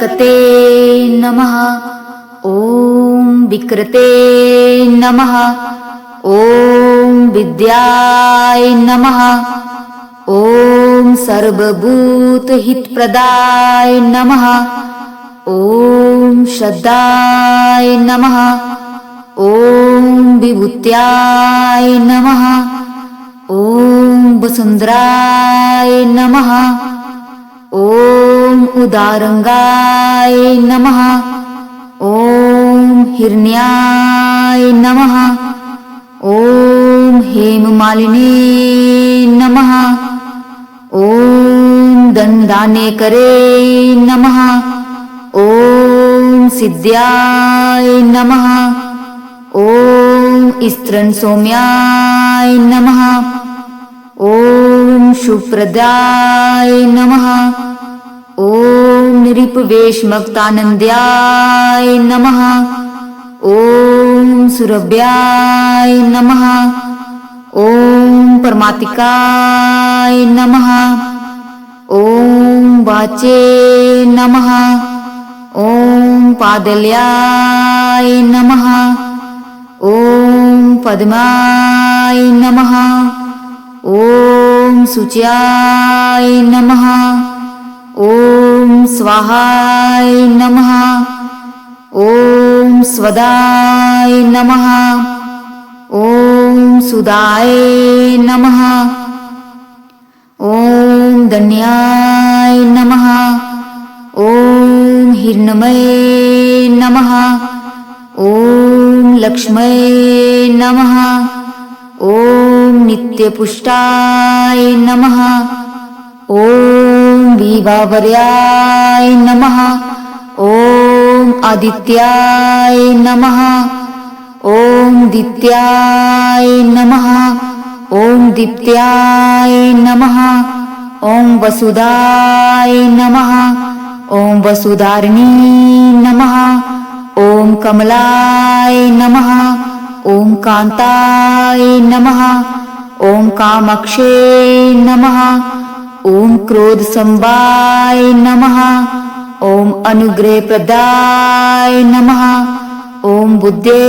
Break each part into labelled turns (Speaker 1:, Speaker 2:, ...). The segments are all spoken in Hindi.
Speaker 1: विनायकते नमः. ॐ विकृते नमः. ॐ विद्याय नमः. ॐ सर्वभूतहितप्रदाय नमः. ॐ श्रद्धाय नमः. ॐ विभूत्याय नमः. ॐ वसुन्धराय नमः. ॐ उदारंगाय नमः. ॐ हिरण्याय नमः. ॐ हेममालिने नमः. ॐ दण्डानेकरे नमः. ॐ सिद्ध्याय नमः. ॐ स्त्रणसौम्याय नमः. ॐ शुप्रदाय नमः. ॐ निरिपवेशमक्तानन्द्याय नमः. ॐ सुरभ्याय नमः. ॐ परमातिकाय नमः. ॐ वाचे नमः. ॐ पादल्याय नमः. ॐ पद्माय नमः. ॐ शुच्याय नमः. ॐ स्वाहाय नमः. ॐ स्वदाय नमः. ॐ सुदाय नमः. ॐ धन्याय नमः. ॐ हिरण्मये नमः. ॐ लक्ष्मये नमः. ॐ नित्यपुष्टाय नमः. ॐ विभावर्याय नमः. ॐ आदित्याय नमः. ॐ दित्याय नमः. ॐ दीप्त्याय नमः. ॐ वसुधाय नमः. ॐ वसुधारिणी नमः. ॐ कमलाय नमः. ॐ कान्ताय नमः. ॐ कामाक्षे नमः. ॐ क्रोधसंवाय नमः. ॐ अनुग्रहप्रदाय नमः. ॐ बुद्धे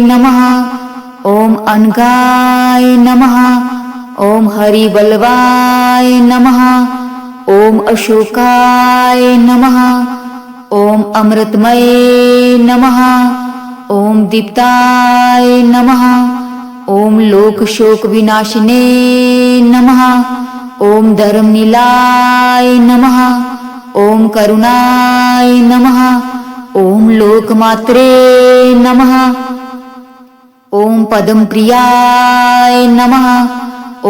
Speaker 1: नमः. ॐ अनघाय नमः. ॐ हरिबलवाय नमः. ॐ अशोकाय नमः. ॐ अमृतमये नमः. ॐ दीप्ताय नमः. ॐ लोकशोकविनाशिने नमः. ॐ धर्मनीलाय नमः. ॐ करुणाय नमः. ॐ लोकमात्रे नमः. ॐ पद्मप्रियाय नमः.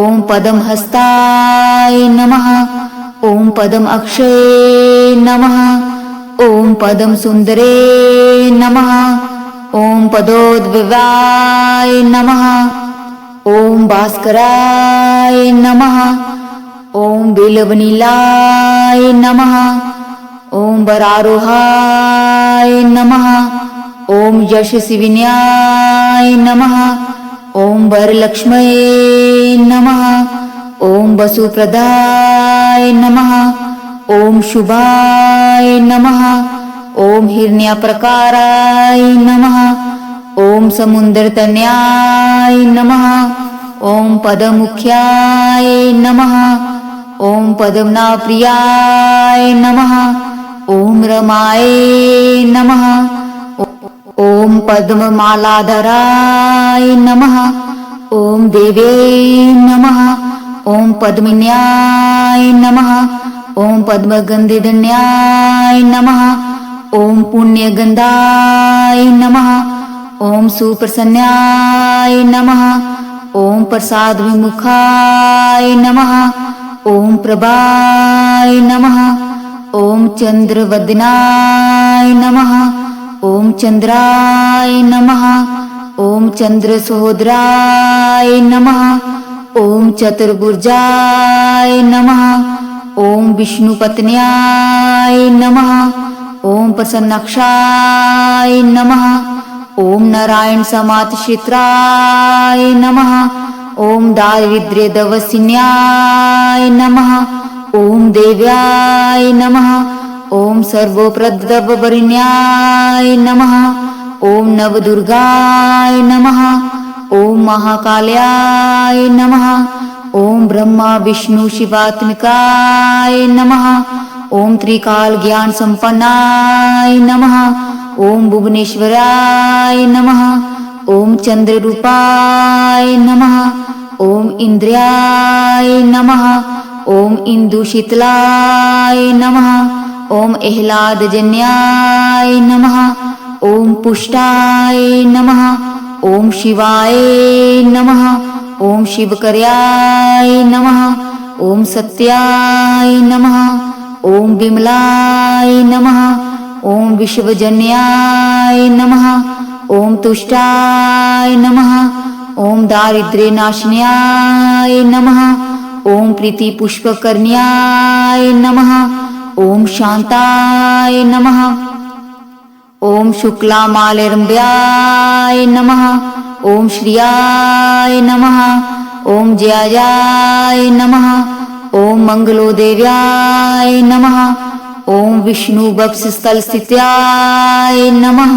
Speaker 1: ॐ पद्महस्ताय नमः. ॐ पद्माक्षये नमः. ॐ पद्मसुन्दरे नमः. ॐ पदोद्भवाय नमः. ॐ भास्कराय नमः. ॐ बिल्वनीलाय नमः. ॐ वरारोहाय नमः. ॐ यशस्विन्याय नमः. ॐ वरलक्ष्मये नमः. ॐ वसुप्रदाय नमः. ॐ शुभाय नमः. ॐ हिरण्यप्रकाराय नमः. ॐ समुद्रतनयाय नमः. ॐ पदमुख्याय नमः. ॐ पद्मनाभप्रियाय नमः. ॐ रमाय नमः. ॐ पद्ममालाधराय नमः. ॐ देवे नमः. ॐ पद्मिन्याय नमः. ॐ पद्मगन्धधन्याय नमः. ॐ पुण्यगन्धाय नमः. ॐ सुप्रसन्नाय नमः. ॐ प्रसादविमुखाय नमः. ॐ प्रभाय नमः. ॐ चन्द्रवदनाय नमः. ॐ चन्द्राय नमः. ॐ चन्द्रसहोदराय नमः. ॐ चतुर्भुजाय नमः. ॐ विष्णुपत्न्याय नमः. ॐ प्रसन्नाक्षाय नमः. ॐ नारायणसमातक्षेत्राय नमः. ॐ दारिद्र्यदवसिन्याय नमः. ॐ देव्याय नमः. ओम सर्वोप्रद्रववर्ण्याय नमः ओम नवदुर्गाय नमः ओम महाकाल्याय नमः ओम ब्रह्मा विष्णु शिवात्मिकाय नमः ओम त्रिकाल ज्ञान संपन्नाय नमः ओम भुवनेश्वराय नमः ओम चंद्ररूपाय नमः ओम इंद्रियाय नमः ओम इंदुशीतलाय नमः ओम एह्लादजन्याय नमः ओम पुष्टाय नमः ओम शिवाय नमः ओम शिवकर्याय नमः ओम सत्याय नमः ओम विमलाय नमः ओम विश्वजन्याय नमः ओम तुष्टाय नमः ओम दारिद्र्यनाशन्याय नमः ओम प्रीतिपुष्पकर्ण्याय नमः ओम शांताय नमः ओम शुक्लामालरम्भ्याय नमः ओम श्रियाय नमः ओम जयाय नमः ओम मंगलोदेव्याय नमः ओम विष्णु वक्षस्थलस्थित्याय नमः।